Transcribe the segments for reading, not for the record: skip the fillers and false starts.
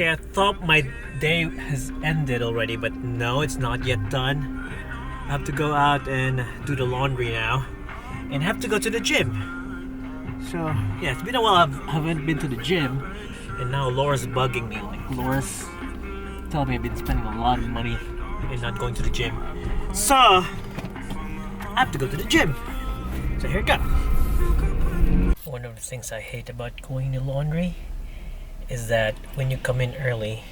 Okay, I thought my day has ended already, but no, it's not yet done. I have to go out and do the laundry now, and have to go to the gym. So yeah, it's been a while I haven't been to the gym, and now Laura's bugging me. Like Laura's telling me I've been spending a lot of money and not going to the gym. So I have to go to the gym. So here it goes. One of the things I hate about going to laundry is that when you come in early,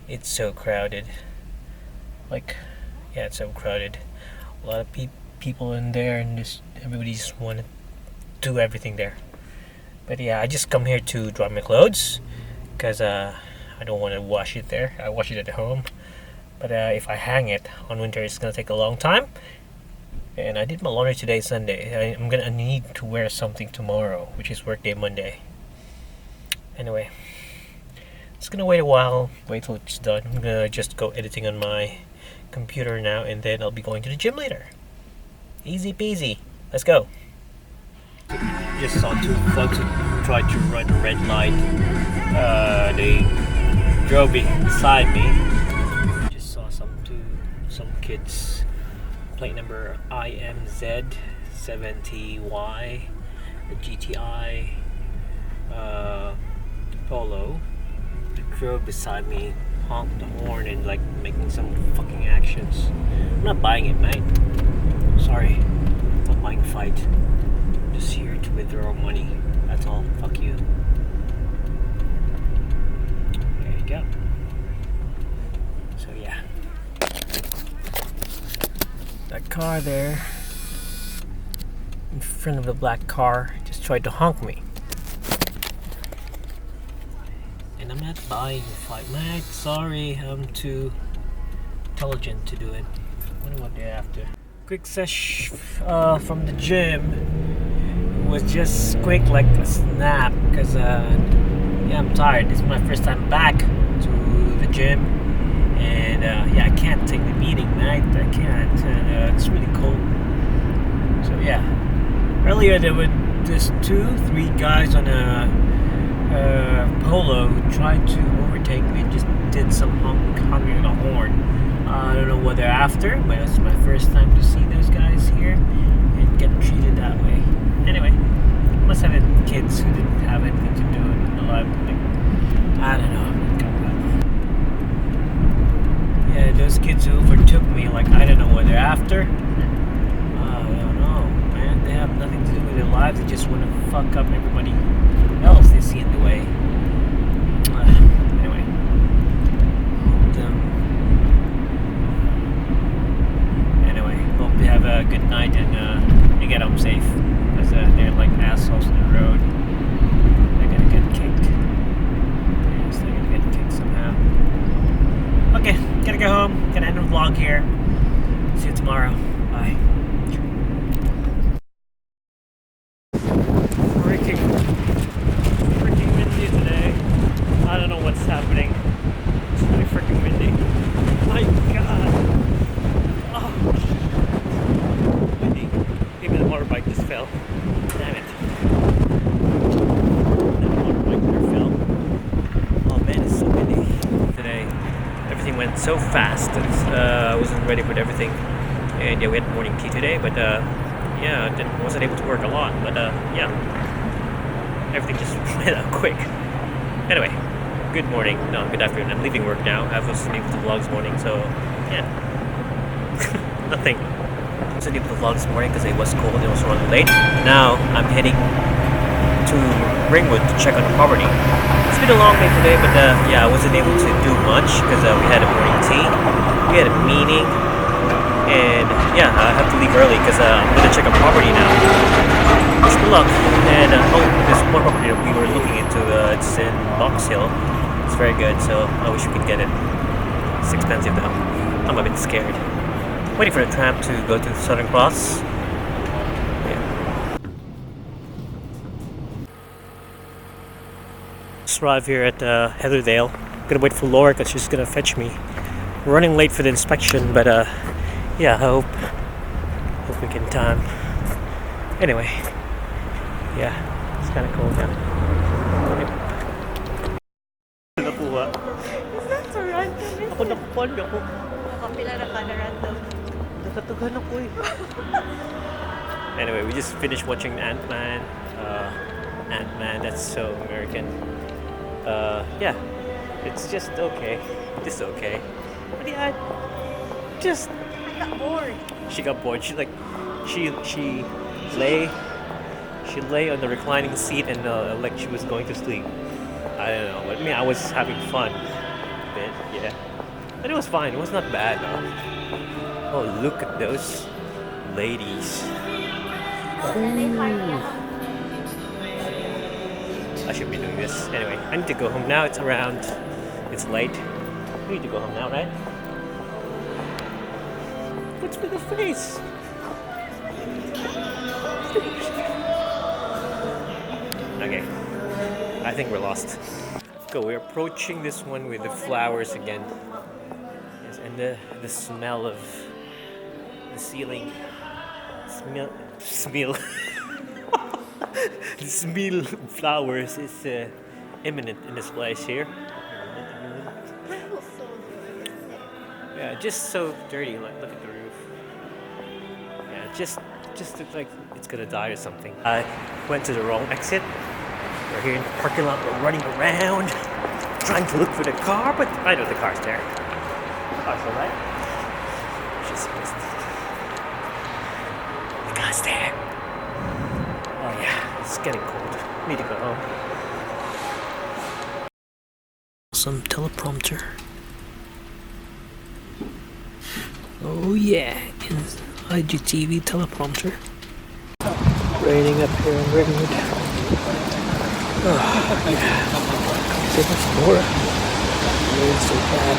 it's so crowded. Like, yeah, it's so crowded. A lot of people in there, and just everybody just want to do everything there. But yeah, I just come here to dry my clothes because I don't want to wash it there. I wash it at home. But if I hang it on winter, it's gonna take a long time. And I did my laundry today, Sunday. I'm gonna need to wear something tomorrow, which is workday Monday. Anyway, it's gonna wait a while, wait till it's done. I'm gonna just go editing on my computer now, and then I'll be going to the gym later. Easy peasy. Let's go. Just saw two thugs who tried to run a red light. They drove beside me. Just saw some kids. Plate number IMZ70Y, the GTI Polo. They drove beside me, honked the horn, and like making some fucking actions. I'm not buying it, mate. Sorry, I'm not buying a fight. I'm just here to withdraw money. That's all. Fuck you. There you go. So yeah. That car there in front of the black car just tried to honk me. And I'm not buying a fight, mate. Sorry, I'm too intelligent to do it. I wonder what they're after. Quick sesh from the gym. It was just quick like a snap because yeah, I'm tired. This is my first time back to the gym. And yeah, I can't take the beating, man. I can't. And it's really cold. So yeah. Earlier there were just 2-3 guys on a Polo who tried to overtake me and just did some honking on a horn. I don't know what they're after, but it's my first time to see those guys here and get treated that way. Anyway, must have been kids who didn't have anything to do with a lot of, like, I don't know. Yeah, those kids who overtook me, like, I don't know what they're after. I don't know, man. They have nothing to do with their lives. They just want to fuck up everybody else they see in the way. Anyway. Anyway, hope they have a good night and they get home safe. Because they're like assholes on the road. They're gonna get kicked. Yes, they're gonna get kicked somehow. Okay, gotta go home. Gonna end the vlog here. See you tomorrow. Bye. Freaking windy today. I don't know what's happening. It's really freaking windy. My God. Oh, windy. Even the motorbike just fell. Damn it. The motorbike there fell. Oh man, it's so windy today. Everything went so fast that I wasn't ready for everything. And yeah, we had morning tea today, but yeah, wasn't able to work a lot. But yeah, everything just went out quick. Anyway, good morning. No, good afternoon. I'm leaving work now. I wasn't able to vlog this morning, so yeah, nothing. I wasn't able to vlog this morning because it was cold and it was running late. Now I'm heading to Ringwood to check on the property. It's been a long day today, but yeah, I wasn't able to do much because we had a morning tea, we had a meeting, and yeah, I have to leave early because I'm gonna check on property now. Wish me luck. And oh, there's one property that we were looking into. It's in Box Hill. It's very good, so I wish we could get it. It's expensive though. I'm a bit scared. Waiting for the tram to go to Southern Cross. Arrive here at Heatherdale. Gonna wait for Laura because she's gonna fetch me. We're running late for the inspection, but yeah, I hope we can time. Anyway, yeah, it's kind of cool now. Nakatukan ako. Nakapila na ka na random. Nakatukan ako eh. Anyway, we just finished watching Ant-Man. Ant-Man, that's so American. Yeah, it's just okay. Just okay. But yeah, just... I got bored. She got bored. She lay on the reclining seat and like she was going to sleep. I don't know. I mean, I was having fun a bit, yeah. But it was fine. It was not bad though. Oh, look at those ladies. I should be doing this. Anyway, I need to go home now. It's late. We need to go home now, right? What's with the face? Okay. I think we're lost. Go, we're approaching this one with the flowers again. Yes, and the smell of the ceiling. Smell flowers is imminent in this place here. Yeah, just so dirty. Like, look at the roof. Yeah, just looks like it's gonna die or something. I went to the wrong exit. We're here in the parking lot. We're running around, trying to look for the car, but I know the car's there. The car's alright. Just missed. The car's there. Oh yeah, it's getting cold. Need to go home. Some teleprompter. Oh yeah, in IGTV teleprompter. Raining up here in Redwood. Oh yeah. So much more. Rain's so bad.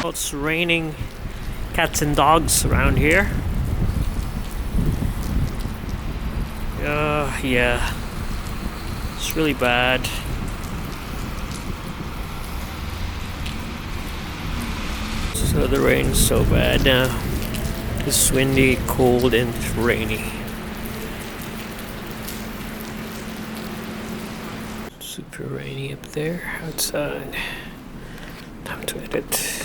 Well, it's raining cats and dogs around here. Yeah. It's really bad. So the rain's so bad now. It's windy, cold, and rainy. Super rainy up there outside. Time to edit.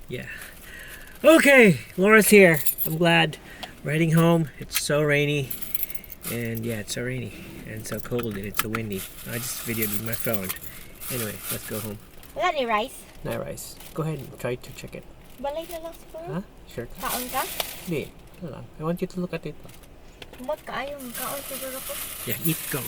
Yeah. Okay, Laura's here. I'm glad. We're heading home. It's so rainy. And yeah, it's so rainy and so cold and it's so windy. I just videoed with my phone. Anyway, let's go home. Wala ni rice? No rice. Go ahead and try to check it. Balay na lang siguro. Huh? Sure. Kaon ka? Hindi. I want you to look at it. Kumot ka ayaw. Kaon siguro ko. Yeah, eat, go.